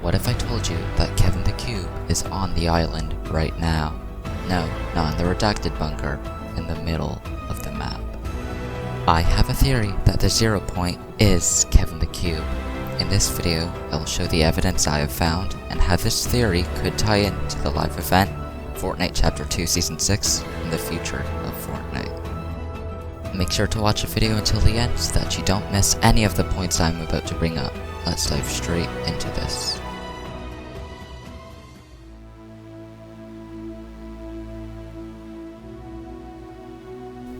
What if I told you that Kevin the Cube is on the island right now? No, not in the redacted bunker, in the middle of the map. I have a theory that the 0 point is Kevin the Cube. In this video, I will show the evidence I have found and how this theory could tie in to the live event, Fortnite Chapter 2 Season 6, and the future of Fortnite. Make sure to watch the video until the end so that you don't miss any of the points I'm about to bring up. Let's dive straight into this.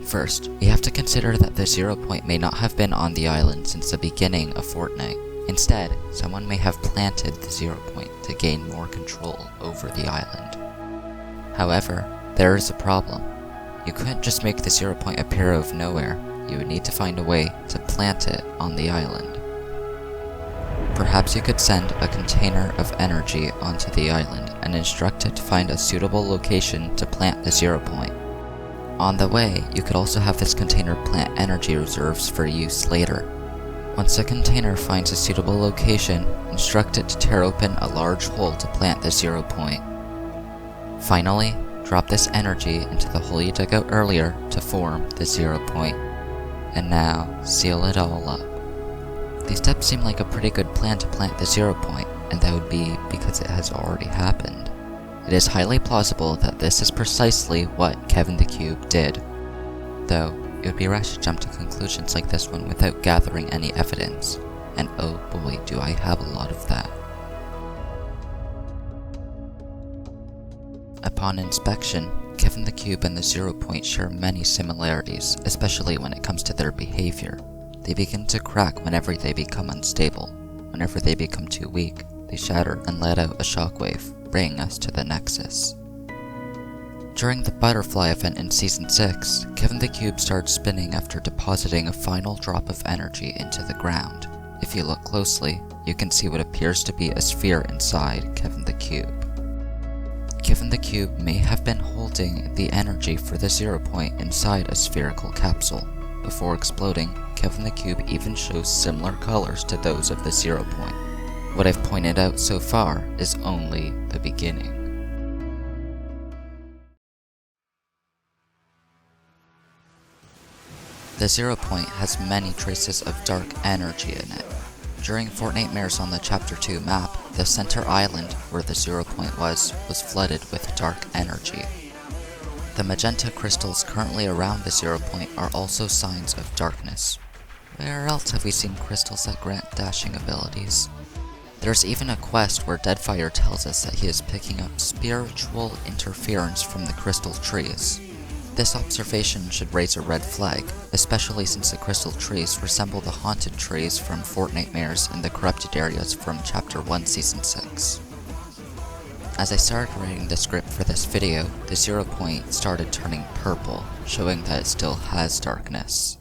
First, we have to consider that the 0 point may not have been on the island since the beginning of Fortnite. Instead, someone may have planted the 0 point to gain more control over the island. However, there is a problem. You couldn't just make the 0 point appear out of nowhere. You would need to find a way to plant it on the island. Perhaps you could send a container of energy onto the island and instruct it to find a suitable location to plant the 0 point. On the way, you could also have this container plant energy reserves for use later. Once the container finds a suitable location, instruct it to tear open a large hole to plant the 0 point. Finally, drop this energy into the hole you dug out earlier to form the 0 point. And now, seal it all up. These steps seem like a pretty good plan to plant the 0 point, and that would be because it has already happened. It is highly plausible that this is precisely what Kevin the Cube did. Though, it would be rash to jump to conclusions like this one without gathering any evidence. And oh boy, do I have a lot of that. Upon inspection, Kevin the Cube and the 0 point share many similarities, especially when it comes to their behavior. They begin to crack whenever they become unstable. Whenever they become too weak, they shatter and let out a shockwave, bringing us to the Nexus. During the butterfly event in Season 6, Kevin the Cube starts spinning after depositing a final drop of energy into the ground. If you look closely, you can see what appears to be a sphere inside Kevin the Cube. Kevin the Cube may have been holding the energy for the 0 point inside a spherical capsule. Before exploding, Kevin the Cube even shows similar colors to those of the 0 point. What I've pointed out so far is only the beginning. The 0 point has many traces of dark energy in it. During Fortnitemares on the Chapter 2 map, the center island where the 0 point was flooded with dark energy. The magenta crystals currently around the 0 point are also signs of darkness. Where else have we seen crystals that grant dashing abilities? There's even a quest where Deadfire tells us that he is picking up spiritual interference from the crystal trees. This observation should raise a red flag, especially since the crystal trees resemble the haunted trees from Fortnitemares and the corrupted areas from Chapter 1 Season 6. As I started writing the script for this video, the 0 point started turning purple, showing that it still has darkness.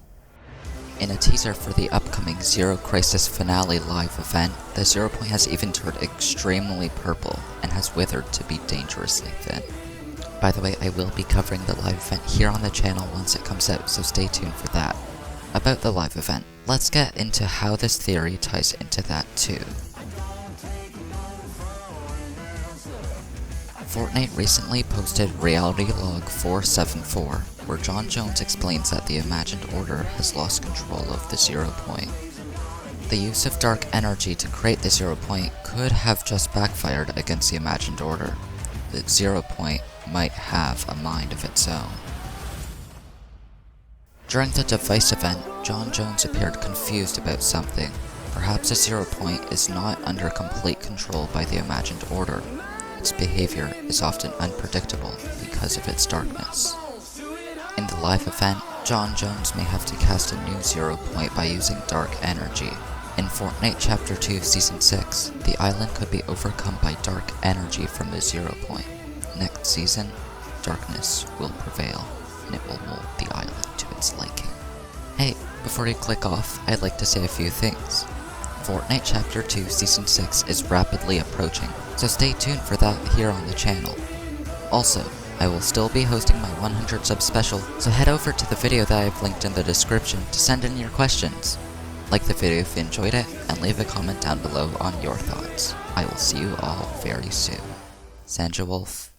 In a teaser for the upcoming Zero Crisis Finale live event, the 0 point has even turned extremely purple and has withered to be dangerously thin. By the way, I will be covering the live event here on the channel once it comes out, so stay tuned for that. About the live event, let's get into how this theory ties into that too. Fortnite recently posted Reality Log 474, where Jon Jones explains that the Imagined Order has lost control of the 0 point. The use of dark energy to create the 0 point could have just backfired against the Imagined Order. The 0 point might have a mind of its own. During the device event, Jon Jones appeared confused about something. Perhaps the 0 point is not under complete control by the Imagined Order. Its behavior is often unpredictable because of its darkness. In the live event, Jon Jones may have to cast a new 0 point by using dark energy. In Fortnite Chapter 2 Season 6, the island could be overcome by dark energy from the 0 point. Next season, darkness will prevail, and it will mold the island to its liking. Hey, before you click off, I'd like to say a few things. Fortnite Chapter 2 Season 6 is rapidly approaching, so stay tuned for that here on the channel. Also, I will still be hosting my 100 sub special, so head over to the video that I've linked in the description to send in your questions. Like the video if you enjoyed it, and leave a comment down below on your thoughts. I will see you all very soon. Sanja Wolf.